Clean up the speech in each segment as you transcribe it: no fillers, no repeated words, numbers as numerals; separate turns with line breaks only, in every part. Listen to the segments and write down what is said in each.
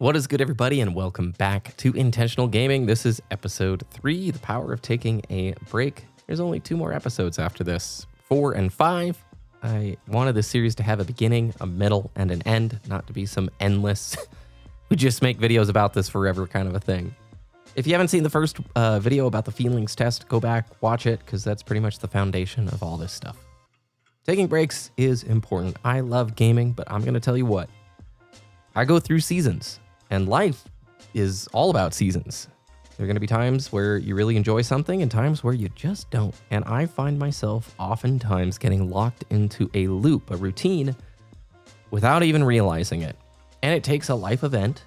What is good, everybody, and welcome back to Intentional Gaming. This is episode 3, The Power of Taking a Break. There's only 2 more episodes after this, 4 and 5. I wanted this series to have a beginning, a middle, and an end, not to be some endless, we just make videos about this forever kind of a thing. If you haven't seen the first video about the feelings test, go back, watch it, because that's pretty much the foundation of all this stuff. Taking breaks is important. I love gaming, but I'm going to tell you what. I go through seasons. And life is all about seasons. There are going to be times where you really enjoy something and times where you just don't. And I find myself oftentimes getting locked into a loop, a routine, without even realizing it. And it takes a life event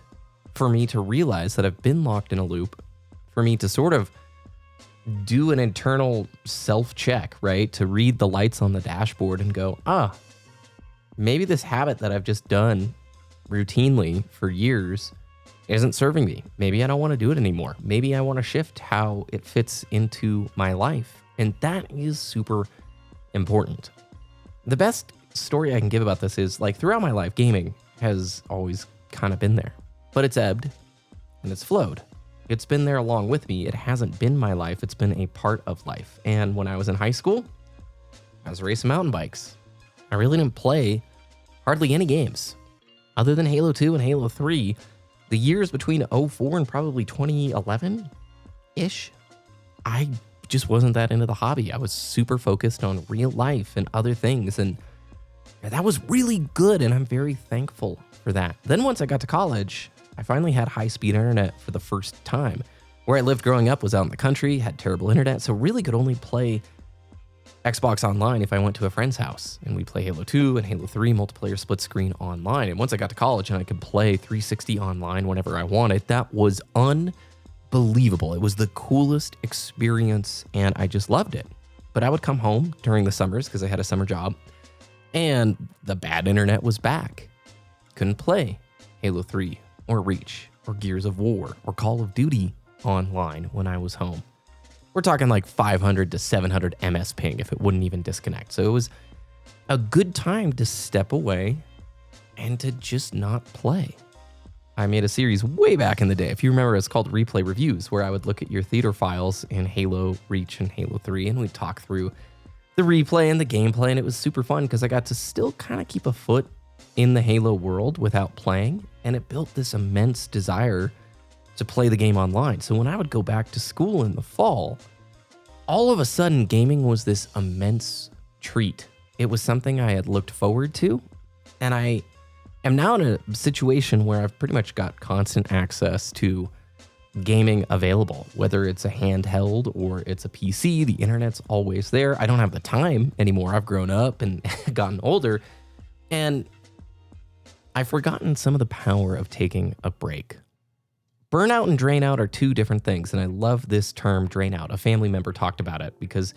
for me to realize that I've been locked in a loop, for me to sort of do an internal self-check, right? To read the lights on the dashboard and go, maybe this habit that I've just done routinely for years isn't serving me. Maybe I don't want to do it anymore. Maybe I want to shift how it fits into my life. And that is super important. The best story I can give about this is, like, throughout my life, gaming has always kind of been there, but it's ebbed and it's flowed. It's been there along with me. It hasn't been my life. It's been a part of life. And when I was in high school, I was racing mountain bikes. I really didn't play hardly any games. Other than Halo 2 and Halo 3, the years between 04 and probably 2011-ish, I just wasn't that into the hobby. I was super focused on real life and other things, and that was really good, and I'm very thankful for that. Then once I got to college, I finally had high-speed internet for the first time. Where I lived growing up was out in the country, had terrible internet, so really could only play Xbox Online if I went to a friend's house, and we'd play Halo 2 and Halo 3 multiplayer split screen online. And once I got to college and I could play 360 online whenever I wanted, that was unbelievable. It was the coolest experience, and I just loved it. But I would come home during the summers because I had a summer job, and the bad internet was back. Couldn't play Halo 3 or Reach or Gears of War or Call of Duty online when I was home. We're talking like 500 to 700 MS ping if it wouldn't even disconnect. So it was a good time to step away and to just not play. I made a series way back in the day, if you remember, it's called Replay Reviews, where I would look at your theater files in Halo, Reach, and Halo 3, and we'd talk through the replay and the gameplay, and it was super fun because I got to still kind of keep a foot in the Halo world without playing, and it built this immense desire to play the game online. So when I would go back to school in the fall, all of a sudden gaming was this immense treat. It was something I had looked forward to, and I am now in a situation where I've pretty much got constant access to gaming available, whether it's a handheld or it's a PC. The internet's always there. I don't have the time anymore. I've grown up and gotten older, and I've forgotten some of the power of taking a break. Burnout and drain out are 2 different things, and I love this term, drain out. A family member talked about it because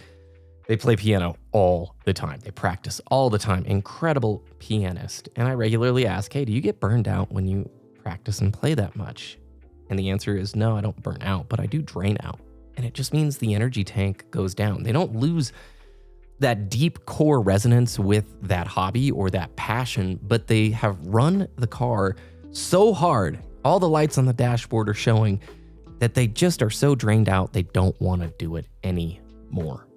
they play piano all the time. They practice all the time. Incredible pianist. And I regularly ask, hey, do you get burned out when you practice and play that much? And the answer is no, I don't burn out, but I do drain out. And it just means the energy tank goes down. They don't lose that deep core resonance with that hobby or that passion, but they have run the car so hard. All the lights on the dashboard are showing that they just are so drained out, they don't want to do it anymore.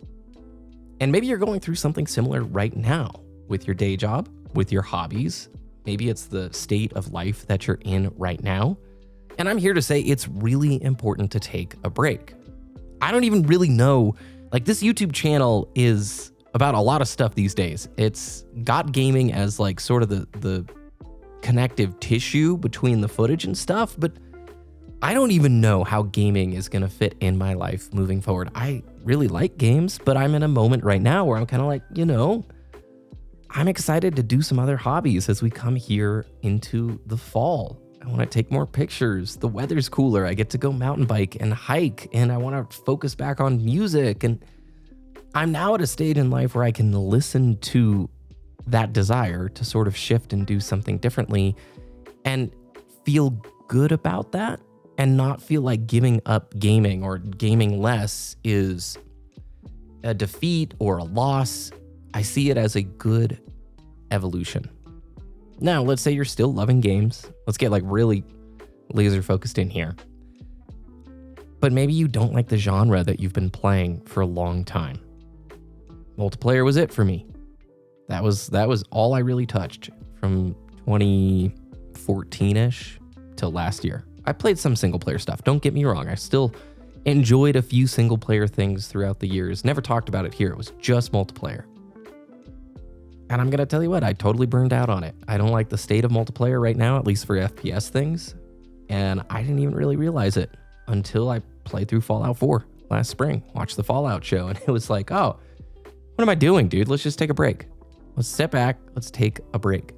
And maybe you're going through something similar right now with your day job, with your hobbies. Maybe it's the state of life that you're in right now. And I'm here to say it's really important to take a break. I don't even really know, like, this YouTube channel is about a lot of stuff these days. It's got gaming as like sort of the connective tissue between the footage and stuff, but I don't even know how gaming is going to fit in my life moving forward. I really like games, but I'm in a moment right now where I'm kind of like, I'm excited to do some other hobbies as we come here into the fall. I want to take more pictures. The weather's cooler. I get to go mountain bike and hike, and I want to focus back on music. And I'm now at a stage in life where I can listen to that desire to sort of shift and do something differently and feel good about that and not feel like giving up gaming or gaming less is a defeat or a loss. I see it as a good evolution. Now, let's say you're still loving games. Let's get like really laser focused in here. But maybe you don't like the genre that you've been playing for a long time. Multiplayer was it for me. That was all I really touched from 2014-ish till last year. I played some single player stuff. Don't get me wrong. I still enjoyed a few single player things throughout the years. Never talked about it here. It was just multiplayer. And I'm going to tell you what, I totally burned out on it. I don't like the state of multiplayer right now, at least for FPS things. And I didn't even really realize it until I played through Fallout 4 last spring, watched the Fallout show, and it was like, oh, what am I doing, dude? Let's just take a break. Let's step back. Let's take a break.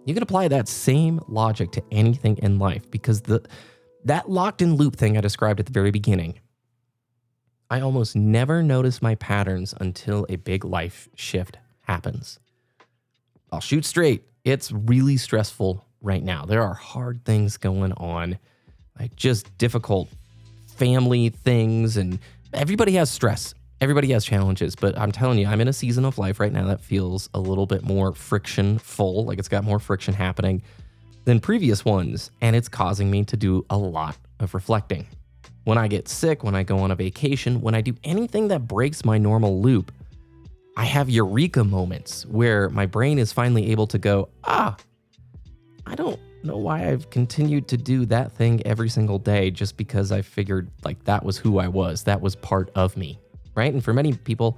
You can apply that same logic to anything in life because that locked in loop thing I described at the very beginning, I almost never notice my patterns until a big life shift happens. I'll shoot straight. It's really stressful right now. There are hard things going on, like just difficult family things, and everybody has stress. Everybody has challenges, but I'm telling you, I'm in a season of life right now that feels a little bit more friction-full, like it's got more friction happening than previous ones, and it's causing me to do a lot of reflecting. When I get sick, when I go on a vacation, when I do anything that breaks my normal loop, I have eureka moments where my brain is finally able to go, I don't know why I've continued to do that thing every single day just because I figured like that was who I was. That was part of me, right? And for many people,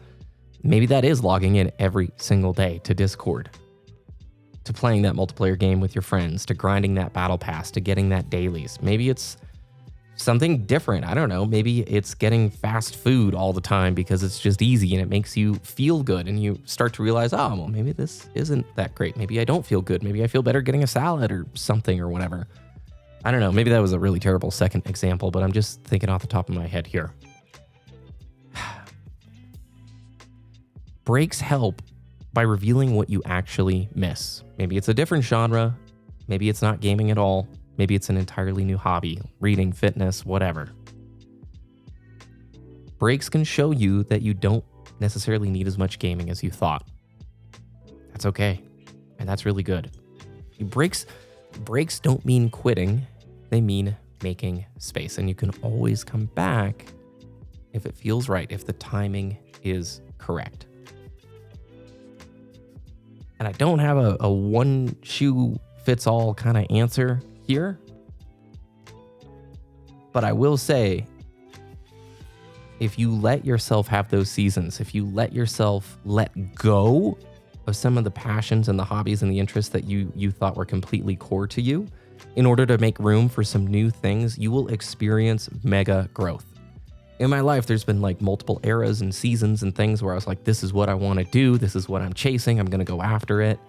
maybe that is logging in every single day to Discord, to playing that multiplayer game with your friends, to grinding that battle pass, to getting that dailies. Maybe it's something different. I don't know. Maybe it's getting fast food all the time because it's just easy and it makes you feel good. And you start to realize, oh, well, maybe this isn't that great. Maybe I don't feel good. Maybe I feel better getting a salad or something or whatever. I don't know. Maybe that was a really terrible second example, but I'm just thinking off the top of my head here. Breaks help by revealing what you actually miss. Maybe it's a different genre. Maybe it's not gaming at all. Maybe it's an entirely new hobby, reading, fitness, whatever. Breaks can show you that you don't necessarily need as much gaming as you thought. That's okay. And that's really good. Breaks don't mean quitting. They mean making space. And you can always come back if it feels right, if the timing is correct. And I don't have a one shoe fits all kind of answer here. But I will say, if you let yourself have those seasons, if you let yourself let go of some of the passions and the hobbies and the interests that you thought were completely core to you, in order to make room for some new things, you will experience mega growth. In my life, there's been like multiple eras and seasons and things where I was like, this is what I want to do. This is what I'm chasing. I'm going to go after it.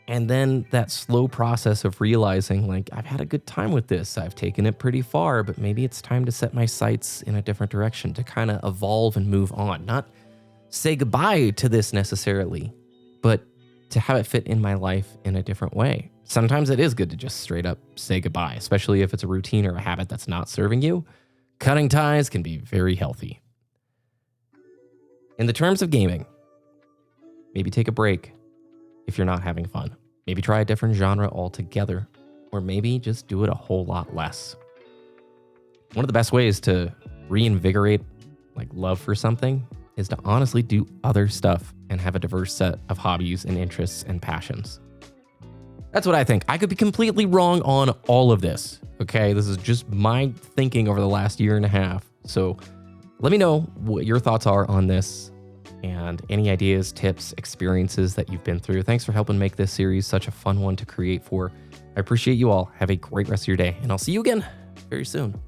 And then that slow process of realizing like, I've had a good time with this. I've taken it pretty far, but maybe it's time to set my sights in a different direction to kind of evolve and move on. Not say goodbye to this necessarily, but to have it fit in my life in a different way. Sometimes it is good to just straight up say goodbye, especially if it's a routine or a habit that's not serving you. Cutting ties can be very healthy. In the terms of gaming, maybe take a break if you're not having fun. Maybe try a different genre altogether, or maybe just do it a whole lot less. One of the best ways to reinvigorate like love for something is to honestly do other stuff and have a diverse set of hobbies and interests and passions. That's what I think. I could be completely wrong on all of this. Okay, this is just my thinking over the last year and a half. So let me know what your thoughts are on this and any ideas, tips, experiences that you've been through. Thanks for helping make this series such a fun one to create for. I appreciate you all. Have a great rest of your day, and I'll see you again very soon.